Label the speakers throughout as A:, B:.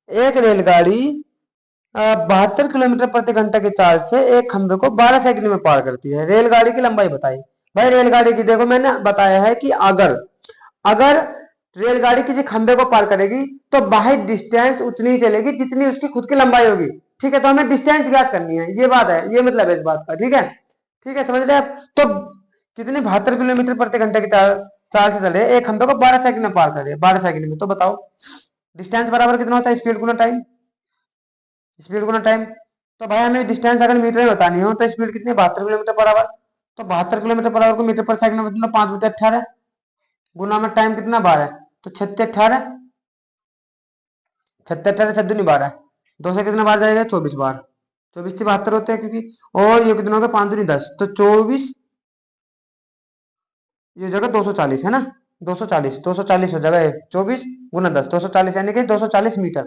A: एक रेलगाड़ी 72 किलोमीटर प्रति घंटा की चाल से एक खंभे को 12 सेकंड में पार करती है। रेलगाड़ी की लंबाई बताई। भाई रेलगाड़ी की देखो मैंने बताया है कि अगर अगर रेलगाड़ी किसी खंभे को पार करेगी तो बाहर डिस्टेंस उतनी ही चलेगी जितनी उसकी खुद की लंबाई होगी। ठीक है, तो हमें डिस्टेंस ज्ञात करनी है, ये बात है, ये मतलब है इस बात का। ठीक है, ठीक है, समझ रहे आप? तो कितने 72 किलोमीटर प्रति घंटे की चाल से चल रहे हैं, एक खंभे को 12 सेकंड में पार कर रहे हैं, 12 सेकंड में। तो बताओ डिस्टेंस बराबर कितना होता है? स्पीड गुना टाइम, स्पीड गुना टाइम। तो भाई हमें डिस्टेंस अगर मीटर में बतानी हो तो स्पीड कितनी है? 72 किलोमीटर पर आवर। तो 72 किलोमीटर पर आवर को मीटर पर सेकंड में बदलो, 5 बटे 18 गुना में टाइम कितना? 12। तो 36 18, 36 18 छद्दू नहीं 12, 2 से कितना बार जाएगा? 24 बार। 24 से 72 होते हैं क्योंकि, और ये कितना होगा? 5 दूनी 10, तो 24, ये जगह 240 है ना, 240, 240 हो जाएगा। 24 गुना 10, 240, यानी कि 240 मीटर,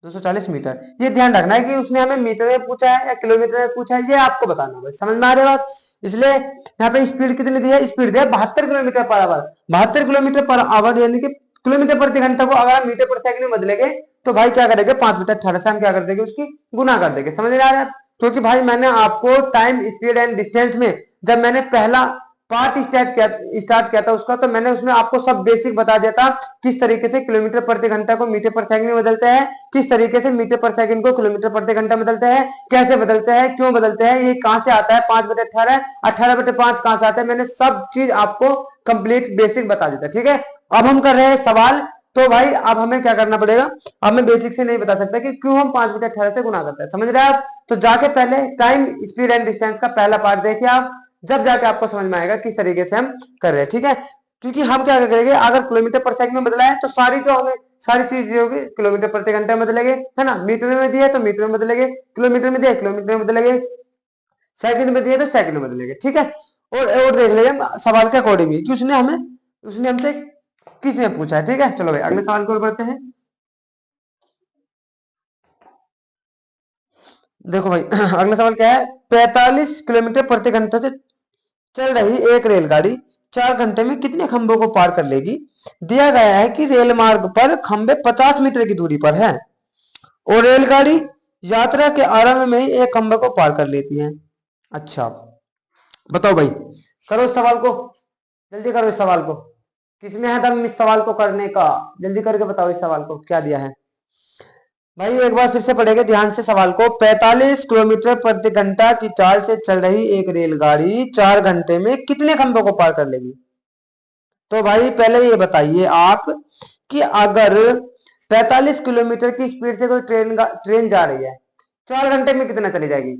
A: 240 मीटर। ये ध्यान रखना है कि उसने हमें मीटर में पूछा है या किलोमीटर में पूछा है, ये आपको बताना है। समझ में आ रही है बात? इसलिए यहाँ पे स्पीड कितनी दी है? स्पीड दिया 72 kilometre per hour. 72 kilometre per hour यानी कि किलोमीटर प्रति घंटा को अगर हम मीटर प्रति सेकंड में बदलेंगे तो भाई क्या करेंगे? 5 बटे 18 से हम क्या कर देंगे? उसकी गुना कर देंगे। समझ में आ रहा है? क्योंकि भाई मैंने आपको टाइम, स्पीड एंड डिस्टेंस में जब मैंने पहला पार्ट स्टार्ट किया था उसका, तो मैंने उसमें आपको सब बेसिक बता दिया था। किस तरीके से किलोमीटर प्रति घंटा को मीटर पर सेकंड में बदलते हैं, किस तरीके से मीटर पर सेकंड को किलोमीटर प्रति घंटा बदलते हैं, कैसे बदलते हैं, क्यों बदलते हैं, ये कहां से आता है 5 बटे 18, 18 बटे 5 कहां से आता है। मैंने सब चीज आपको कंप्लीट बेसिक बता दिया था। ठीक है, अब हम कर रहे हैं सवाल। तो भाई अब हमें क्या करना पड़ेगा? अब मैं बेसिक से नहीं बता सकता कि क्यों हम 5 बटे 18 से गुना करते हैं। समझ रहे हैं आप? तो जाके पहले टाइम, स्पीड एंड डिस्टेंस का पहला पार्ट देखिए आप, जब जाके आपको समझ में आएगा किस तरीके से हम कर रहे हैं। ठीक है, क्योंकि हम क्या करेंगे, अगर किलोमीटर पर सेकंड में बदला है तो सारी जो हमें सारी चीज होगी किलोमीटर प्रति घंटे में बदलेंगे, है ना। मीटर में दिया है तो मीटर में बदलेंगे, किलोमीटर में दिया है किलोमीटर में बदलेंगे, सेकंड में दिया तो सेकंड में बदलेंगे। ठीक है, और देख लेंगे सवाल के अकॉर्डिंग कि उसने हमसे किसने पूछा है। ठीक है, चलो भाई अगले सवाल की ओर बढ़ते हैं। देखो भाई अगला सवाल क्या है? 45 किलोमीटर प्रति घंटे से चल रही एक रेलगाड़ी 4 घंटे में कितने खंभों को पार कर लेगी? दिया गया है कि रेल मार्ग पर खंभे 50 मीटर की दूरी पर है और रेलगाड़ी यात्रा के आरंभ में ही एक खंभे को पार कर लेती है। अच्छा, बताओ भाई, करो इस सवाल को, जल्दी करो इस सवाल को। किसमें है दम इस सवाल को करने का? जल्दी करके बताओ इस सवाल को क्या दिया है। भाई एक बार फिर से पढ़ेंगे ध्यान से सवाल को। 45 किलोमीटर प्रति घंटा की चाल से चल रही एक रेलगाड़ी 4 घंटे में कितने खंभों को पार कर लेगी? तो भाई पहले ये बताइए आप कि अगर 45 किलोमीटर की स्पीड से कोई ट्रेन जा रही है, 4 घंटे में कितना चली जाएगी?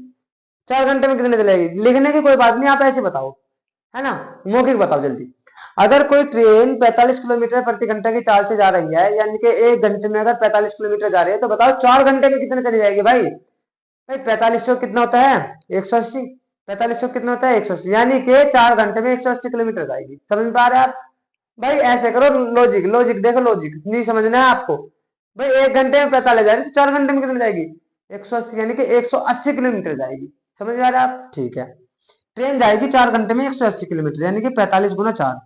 A: 4 घंटे में कितने चली जाएगी? लिखने की कोई बात नहीं, आप ऐसे बताओ, है ना, मौखिक बताओ जल्दी। अगर कोई ट्रेन 45 किलोमीटर प्रति घंटे की चाल से जा रही है, यानी कि 1 घंटे में अगर 45 किलोमीटर जा रही है, तो बताओ 4 घंटे में कितने चली जाएगी? भाई भाई 45 कितना होता है? 180। 45 कितना होता है? 180, यानी कि 4 घंटे में 180 किलोमीटर जाएगी। समझ पा रहे हैं आप? भाई ऐसे करो, लॉजिक लॉजिक देखो, लॉजिक नहीं समझना है आपको। भाई 1 घंटे में 45 जा रही है तो 4 घंटे में कितनी जाएगी? 180, यानी कि 180 किलोमीटर जाएगी। समझ में आ रहा है आप? ठीक है, ट्रेन जाएगी 4 घंटे में 180 किलोमीटर, यानी कि 45 गुना 4,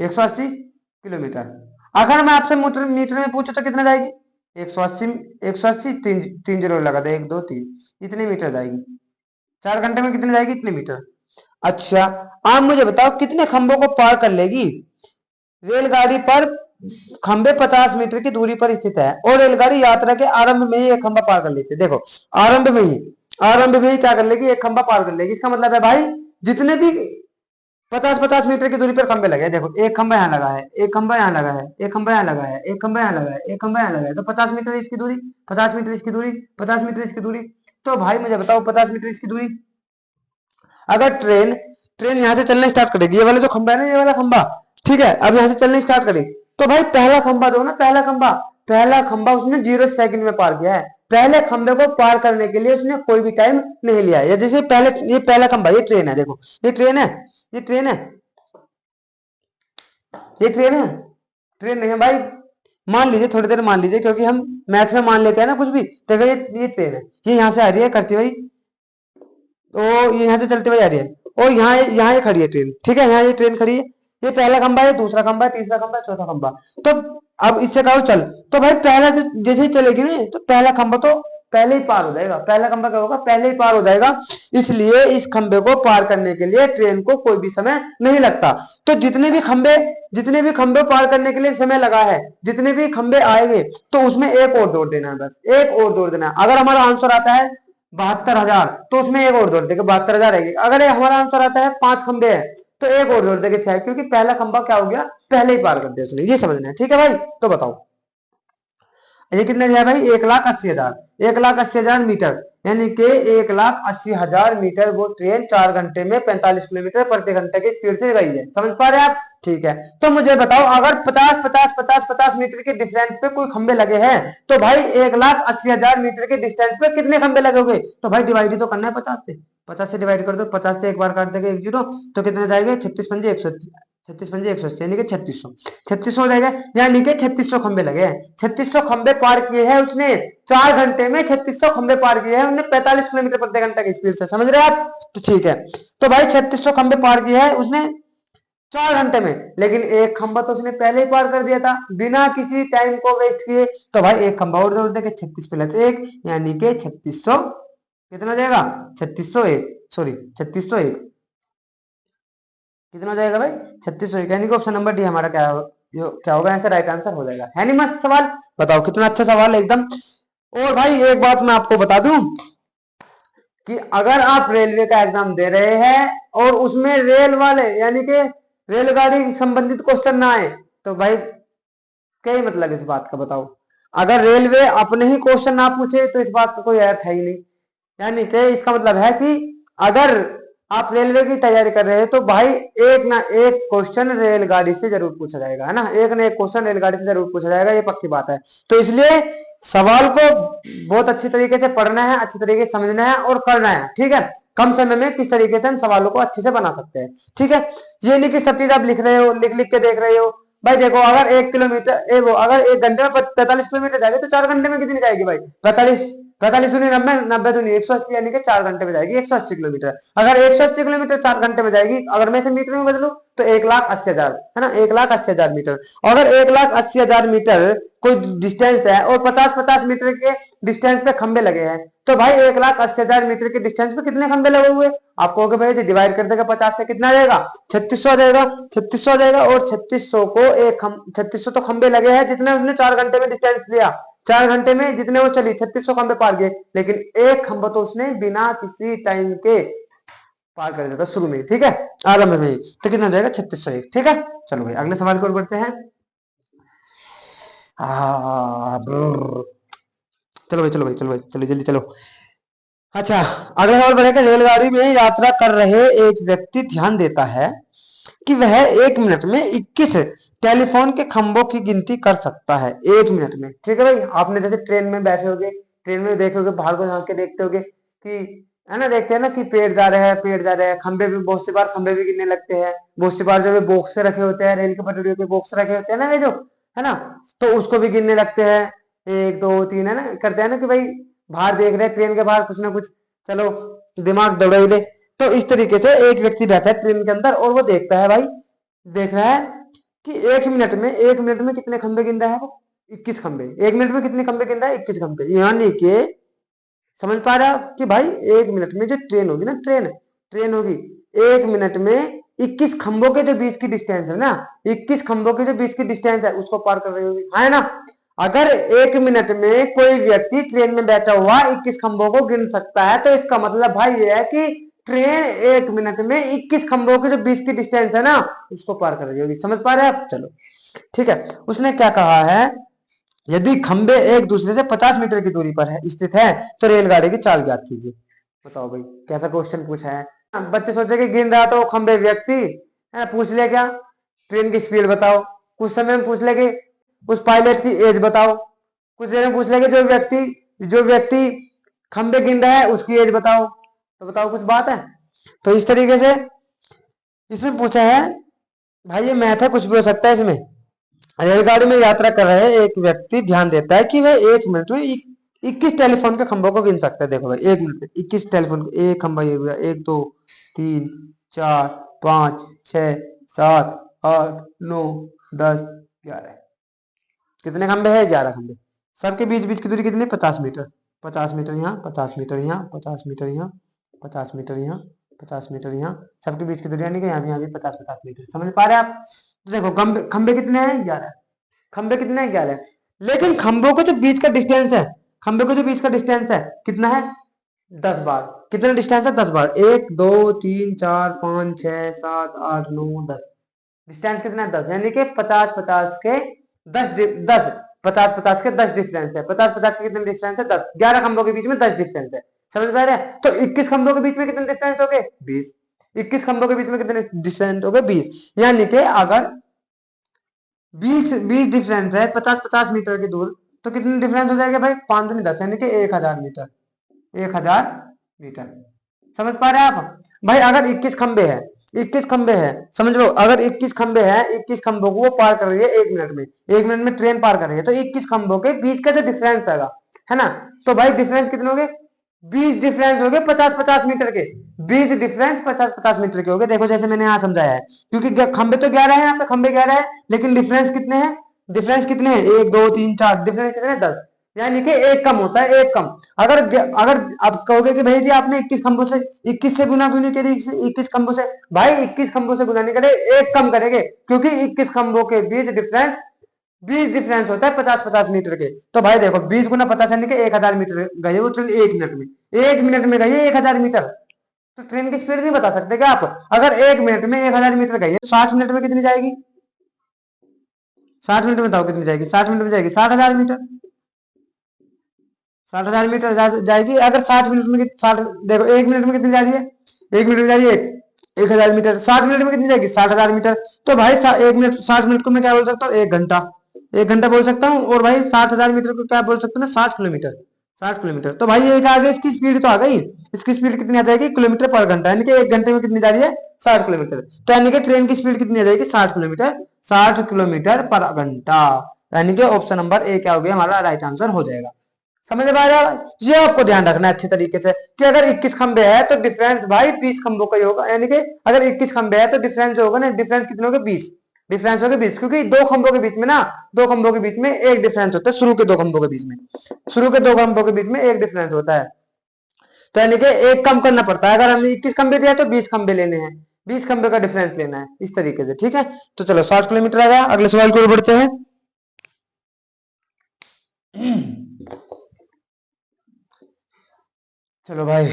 A: 180 किलोमीटर। अगर मैं आपसे मीटर मीटर में पूछूं तो कितना जाएगी? 180, 180, तीन तीन जीरो लगा दे, 1 2 3, इतने मीटर जाएगी। 4 घंटे में कितने जाएगी? इतने मीटर। अच्छा, आप मुझे बताओ कितने खंभों को पार कर लेगी? रेलगाड़ी पर खंभे 50 मीटर की दूरी पर स्थित है और रेलगाड़ी यात्रा के आरंभ में ही एक खंभा पार कर लेती है। देखो आरंभ में ही क्या कर लेगी? एक खंभा पार कर लेगी। इसका मतलब है भाई जितने भी 50-50 मीटर की दूरी पर खंभे लगे हैं, देखो एक खंभा यहाँ लगा है, एक खंभा यहाँ लगा है, एक खंभा यहाँ लगा है, एक खंभा यहाँ लगा है, एक खंभा यहाँ लगा है, तो 50 मीटर इसकी दूरी, 50 मीटर इसकी दूरी, 50 मीटर इसकी दूरी। तो भाई मुझे बताओ 50 मीटर इसकी दूरी, अगर ट्रेन ट्रेन यहाँ से चलना स्टार्ट करेगी, ये वाला जो खंभा है ना, ये वाला खंभा, ठीक है, अब यहाँ से चलना स्टार्ट करेगी, तो भाई पहला खंभा जो ना, पहला खंभा उसने 0 सेकंड में पार किया है। पहले खंभे को पार करने के लिए उसने कोई भी टाइम नहीं लिया है। जैसे पहले ये पहला खंभा, ये ट्रेन है, देखो ये ट्रेन है, ये ट्रेन है, ये ट्रेन है, ट्रेन नहीं है भाई। मान लीजिए थोड़ी देर मान लीजिए, क्योंकि हम मैथ्स में मान लेते हैं ना कुछ भी। देखो ये ट्रेन है, ये यहाँ से आ रही है करती हुई, तो ये यहाँ से चलते हुए आ रही है और यहाँ यहाँ ये खड़ी है ट्रेन। ठीक है, यहाँ ये ट्रेन खड़ी है, ये पहला खंबा है, दूसरा खंबा है, तीसरा खंबा है, चौथा खंबा। तो अब इससे कहो चल, तो भाई पहला जो जैसे ही चलेगी ना, तो पहला खंबा तो पहले ही पार हो जाएगा। पहला खंबा क्या होगा, पहले ही पार हो जाएगा। इसलिए इस खंबे को पार करने के लिए ट्रेन को कोई भी समय नहीं लगता। तो जितने भी खंबे पार करने के लिए समय लगा है, जितने भी खंबे आएंगे, तो उसमें एक और जोड़ देना है, बस एक और जोड़ देना है। अगर हमारा आंसर आता है 72,000, तो उसमें एक और जोड़ देंगे, 72,000 आएगी। अगर हमारा आंसर आता है 5 खंबे है, तो एक और जोड़ देंगे 6, क्योंकि पहला खंबा क्या हो गया, पहले ही पार कर दिया उसने। ये समझना है, ठीक है भाई। तो बताओ ये कितने दिया भाई, 1,80,000, 1,80,000 मीटर, यानी कि 1,80,000 मीटर वो ट्रेन 4 घंटे में 45 किलोमीटर प्रति घंटे की स्पीड से गई है। समझ पा रहे हैं आप? ठीक है। तो मुझे बताओ, अगर 50 मीटर के डिस्टेंस पे कोई खंबे लगे हैं, तो भाई 1,80,000 मीटर के डिस्टेंस पे कितने खंबे लगे होंगे? तो भाई डिवाइड तो करना है 50 से डिवाइड कर दो। 50 से एक बार काट देंगे 1 जीरो, तो कितने जाएंगे, 36 पंजे 180, 36 पंजे 180, यानी कि 3600, 3600 हो जाएगा। यानी कि 3600 खंबे लगे हैं। 3600 खंबे पार किए हैं उसने 4 घंटे में, 3600 खंबे पार किए हैं उसने 45 किलोमीटर प्रति घंटा की स्पीड से। समझ रहे हैं आप? तो ठीक है। तो भाई 3600 खंबे पार किए हैं उसने 4 घंटे में, लेकिन एक खंबा तो उसने पहले ही पार कर दिया था बिना किसी टाइम को वेस्ट किए। तो भाई एक खंबा और जोड़ देंगे, 36 प्लस 1, यानी कि 3600, कितना हो जाएगा, 3601, सॉरी 3601, कितना हो जाएगा भाई, 3601, यानी कि ऑप्शन नंबर डी हमारा क्या होगा, ऐसा राइट आंसर हो जाएगा। है नहीं मस्त सवाल? बताओ कितना अच्छा सवाल है एकदम। और भाई एक बात मैं आपको बता दूं कि अगर आप रेलवे का एग्जाम दे रहे हैं और उसमें रेल वाले यानी कि रेलगाड़ी संबंधित क्वेश्चन ना आए, तो भाई क्या ही मतलब इस बात का, बताओ। अगर रेलवे अपने ही क्वेश्चन ना पूछे, तो इस बात का कोई अर्थ है ही नहीं। यानी कि इसका मतलब है कि अगर आप रेलवे की तैयारी कर रहे हैं, तो भाई एक ना एक क्वेश्चन रेलगाड़ी से जरूर पूछा जाएगा, है ना, एक ना एक क्वेश्चन रेलगाड़ी से जरूर पूछा जाएगा, ये पक्की बात है। तो इसलिए सवाल को बहुत अच्छी तरीके से पढ़ना है, अच्छी तरीके से समझना है और करना है, ठीक है। कम समय में किस तरीके से हम सवालों को अच्छे से बना सकते हैं, ठीक है। ये नहीं कि सब चीज आप लिख रहे हो, लिख लिख के देख रहे हो। भाई देखो, अगर 1 किलोमीटर वो अगर 1 घंटे में 45 किलोमीटर जाएगी, तो 4 घंटे में कितनी जाएगी भाई, 45 दूनी 90, 90 दूनी 180, यानी कि 4 घंटे में जाएगी 180 किलोमीटर। अगर 180 किलोमीटर 4 घंटे में जाएगी, अगर मैं इसे मीटर में बदलूं, तो 1,80,000, है ना, 1,80,000 मीटर। अगर 1,80,000 मीटर कोई डिस्टेंस है और 50-50 मीटर के डिस्टेंस पे खंबे लगे हैं, तो भाई 1,80,000 मीटर के डिस्टेंस पे कितने खंबे लगे हुए? आप कहोगे भाई डिवाइड कर देगा 50 से, कितना जाएगा, 3600 आ जाएगा, 3600 आ जाएगा। और 3600 को 3600 तो खंबे लगे हैं जितने उसने 4 घंटे में डिस्टेंस लिया। 4 घंटे में जितने वो चली 3600 खंबे पार गए, लेकिन एक खंबा तो उसने बिना किसी टाइम के पार कर दिया था शुरू में, ठीक है, आरंभ में। तो कितना हो जाएगा, 3601, ठीक है। चलो भाई अगले सवाल की ओर बढ़ते हैं। चलो भाई चलो भाई चलो भाई चलो जल्दी चलो। अच्छा, अगला सवाल बढ़ेगा। रेलगाड़ी में यात्रा कर रहे एक व्यक्ति ध्यान देता है कि वह 1 मिनट में 21 टेलीफोन के खंभों की गिनती कर सकता है, 1 मिनट में, ठीक है भाई। आपने जैसे ट्रेन में बैठे होगे, ट्रेन में देखोगे, बाहर को झांक के देखते होगे कि, है ना, देखते हैं ना कि पेड़ जा रहे हैं, पेड़ जा रहे हैं, खंबे भी बहुत सी बार खंबे भी गिनने लगते हैं। बहुत सी बार जो बॉक्स रखे होते हैं, रेल के पटरियों के बॉक्स रखे होते हैं ना, ये जो, है ना, तो उसको भी गिनने लगते हैं, 1 2 3, है ना, करते हैं ना कि भाई बाहर देख रहे हैं, ट्रेन के बाहर कुछ ना कुछ, चलो दिमाग दौड़ा ले। तो इस तरीके से एक व्यक्ति बैठा है ट्रेन के अंदर और वो देखता है भाई, देख रहा है कि 1 मिनट में कितने खंबे गिन रहा है वो, 21 खंबे। 1 मिनट में कितने खंबे गिन रहा है, 21 खंबे। यानी कि समझ पा रहा कि भाई 1 मिनट में जो ट्रेन होगी ना, ट्रेन होगी 1 मिनट में 21 खंभों के जो बीच की डिस्टेंस है ना, 21 खंभों के जो बीच की डिस्टेंस है उसको पार कर रही होगी, है ना। अगर 1 मिनट में कोई व्यक्ति ट्रेन में बैठा हुआ 21 खंभों को गिन सकता है, तो इसका मतलब भाई ये है कि ट्रेन 1 मिनट में 21 खंभों के जो बीच की डिस्टेंस है ना, उसको पार कर रही होगी। समझ पा रहे हैं आप? चलो ठीक है। उसने क्या कहा है, यदि खंबे एक दूसरे से 50 मीटर की दूरी पर स्थित है, तो रेलगाड़ी की चाल ज्ञात कीजिए। बताओ भाई कैसा क्वेश्चन पूछा है। बच्चे सोचे कि गिन रहा तो खंबे व्यक्ति, है, पूछ ले क्या, ट्रेन की स्पीड बताओ। कुछ समय में पूछ ले कि उस पायलट की एज बताओ। कुछ देर में पूछ ले कि जो व्यक्ति खंबे गिन रहा है उसकी एज बताओ। तो बताओ कुछ बात है। तो इस तरीके से इसमें पूछा है भाई, ये मैथ है, कुछ भी हो सकता है इसमें। रेलगाड़ी में यात्रा कर रहे एक व्यक्ति ध्यान देता है कि वह 1 मिनट में 21 टेलीफोन के खंभों को गिन सकता है। देखो भाई 1 मिनट में 21 टेलीफोन, एक खंभा ये हुआ, 1 2 3 4 5 6 7 8 9 10 11। कितने खंबे हैं? 11 खंबे। सबके बीच बीच की दूरी कितनी? 50 मीटर। 50 मीटर यहाँ, 50 मीटर यहाँ, 50 मीटर यहाँ, 50 मीटर यहाँ, 50 मीटर यहाँ। सबके बीच की दूरी यानी कि यहाँ भी 50-50 मीटर। समझ पा रहे हैं आप? तो देखो खंबे खंबे कितने हैं? 11। खंबे कितने हैं? 11। लेकिन खंभों के जो बीच का डिस्टेंस है, खंबे के जो बीच का डिस्टेंस है कितना है? 10 बार। कितना डिस्टेंस है? 10 बार। 1 2 3 4 5 6 7 8 9 10। डिस्टेंस कितना है? 10। यानी कि 50-50 के 10 50-50 के 10 डिफरेंस है। 50-50 के कितने डिफरेंस है? 10। 11 खंभों के बीच में 10 डिफरेंस है। समझ पा रहे हैं? तो 21 खंभों के बीच में कितने डिफरेंस हो गए? 20। 21 खंभों के बीच में कितने डिफरेंस हो गए? 20। यानी कि अगर 20 डिफरेंस है 50-50 मीटर की दूर, तो कितने डिफरेंस हो जाएगा भाई? 5 में 10 यानी कि 1000 मीटर। 1000 मीटर। समझ पा रहे हैं आप? भाई अगर 21 खंबे हैं, 21 खंबे हैं, समझ लो, अगर 21 खंबे हैं, 21 खंभों को वो पार कर रही है 1 मिनट में, 1 मिनट में ट्रेन पार कर रही है, तो 21 खंभों के बीच का जो डिफरेंस आएगा, है ना, तो भाई डिफरेंस कितने हो गए? 20 डिफरेंस हो गए 50-50 मीटर के। 20 डिफरेंस 50-50 मीटर के हो गए। देखो जैसे मैंने यहाँ समझाया है, क्योंकि खंबे तो 11 है, यहाँ पे खंबे 11 है, लेकिन डिफरेंस कितने हैं? डिफरेंस कितने हैं? 1 2 3 4, डिफरेंस कितने हैं? 10। यानी कि एक कम होता है, एक कम। अगर अगर आप कहोगे कि भाई जी आपने 21 खंभों से 21 से गुना क्यों नहीं करी? 21 खंभों से, भाई 21 खंभों से गुना नहीं करे, एक कम करेंगे, क्योंकि 21 खंभों के बीच डिफरेंस 20 डिफरेंस होता है 50-50 मीटर के। तो भाई देखो 20 गुना 50 यानी कि 1000 मीटर गए वो ट्रेन 1 मिनट में। 1 मिनट में गई 1000 मीटर। तो ट्रेन की स्पीड नहीं बता सकते क्या आप? अगर 1 मिनट में 1000 मीटर गई है, तो 60 मिनट में कितनी जाएगी? 60 मिनट में बताओ कितनी जाएगी? 60 मिनट में जाएगी 60,000 मीटर। 60,000 मीटर जाएगी। अगर 60 मिनट में 60, देखो 1 मिनट में कितनी जा रही है? 1 मिनट में जा रही है 1000 मीटर। 60 मिनट में कितनी जाएगी? 60,000 मीटर। तो भाई 1 मिनट 60 मिनट को मैं क्या बोल सकता हूँ? 1 घंटा। 1 घंटा बोल सकता हूँ। और भाई 60,000 मीटर को क्या बोल सकते हैं? 60 किलोमीटर। 60 किलोमीटर। तो भाई एक आगे इसकी स्पीड तो आ गई। इसकी स्पीड कितनी आ जाएगी? किलोमीटर पर घंटा। यानी कि 1 घंटे में कितनी जा रही है? 60 किलोमीटर। तो यानी कि ट्रेन की स्पीड कितनी आ जाएगी? 60 किलोमीटर। 60 किलोमीटर पर घंटा। यानी कि ऑप्शन नंबर ए क्या हो गया? हमारा राइट आंसर हो जाएगा। समझ में आ रहा है? ये आपको ध्यान रखना है अच्छे तरीके से कि अगर 21 खंबे है तो डिफरेंस भाई 20 खंबों का ही होगा। यानी कि अगर 21 खंबे है तो डिफरेंस जो होगा ना, डिफरेंस कितने होगा? 20। डिफरेंस होगा 20, क्योंकि दो खंबों के बीच में ना, दो खंबों के बीच में एक डिफरेंस होता है। शुरू के दो खंबों के बीच में, शुरू के दो खंबों के बीच में एक डिफरेंस होता है। तो यानी कि एक कम करना पड़ता है। अगर हमें 21 खंबे दिया तो 20 खंबे लेने हैं, 20 खंबे का डिफरेंस लेना है, इस तरीके से। ठीक है, तो चलो 60 किलोमीटर आ गया। अगले सवाल की ओर बढ़ते हैं। चलो भाई